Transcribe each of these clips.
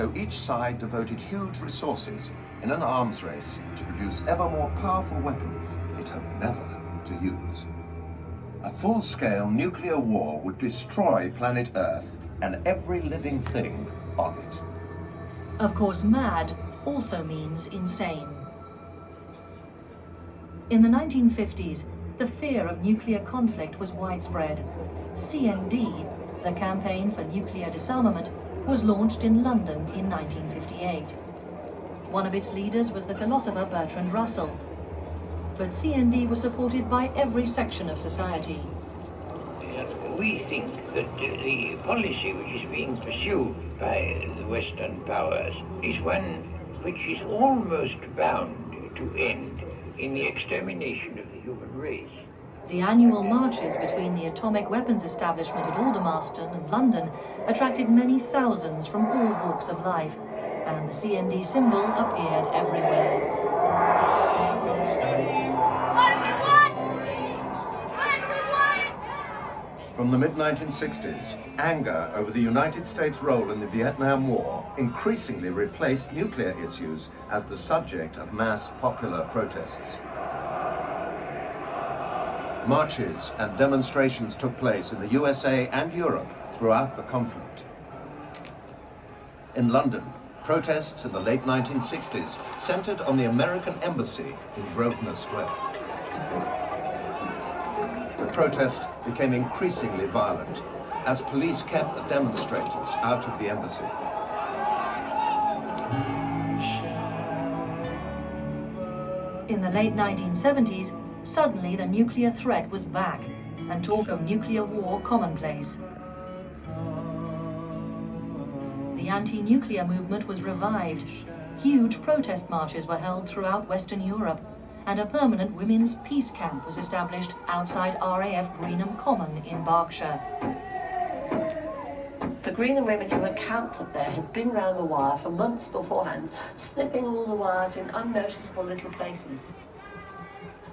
So each side devoted huge resources in an arms race to produce ever more powerful weapons it hoped never to use. A full-scale nuclear war would destroy planet Earth and every living thing on it. Of course, mad also means insane. In the 1950s, the fear of nuclear conflict was widespread. CND, the Campaign for Nuclear Disarmament, was launched in London in 1958. One of its leaders was the philosopher Bertrand Russell. But CND was supported by every section of society. We think that the policy which is being pursued by the Western powers is one which is almost bound to end in the extermination of the human race. The annual marches between the atomic weapons establishment at Aldermaston and London attracted many thousands from all walks of life, and the CND symbol appeared everywhere. From the mid-1960s, anger over the United States' role in the Vietnam War increasingly replaced nuclear issues as the subject of mass popular protests. Marches and demonstrations took place in the USA and Europe throughout the conflict. In London, protests in the late 1960s centered on the American embassy in Grosvenor Square. The protest became increasingly violent as police kept the demonstrators out of the embassy. In the late 1970s, suddenly the nuclear threat was back, and talk of nuclear war commonplace. The anti-nuclear movement was revived. Huge protest marches were held throughout Western Europe, and a permanent women's peace camp was established outside RAF Greenham Common in Berkshire. The Greenham women who were camped up there had been round the wire for months beforehand, snipping all the wires in unnoticeable little places.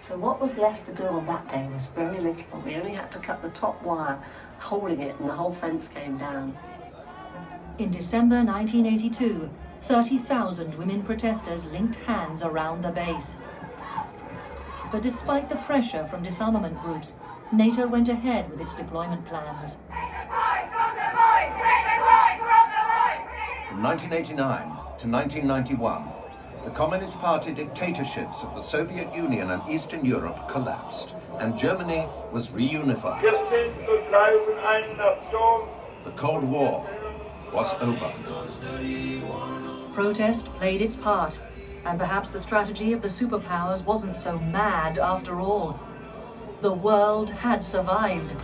So what was left to do on that day was very little. We only had to cut the top wire, holding it, and the whole fence came down. In December 1982, 30,000 women protesters linked hands around the base. But despite the pressure from disarmament groups, NATO went ahead with its deployment plans. From 1989 to 1991, the Communist Party dictatorships of the Soviet Union and Eastern Europe collapsed, and Germany was reunified. The Cold War was over. Protest played its part, and perhaps the strategy of the superpowers wasn't so mad after all. The world had survived.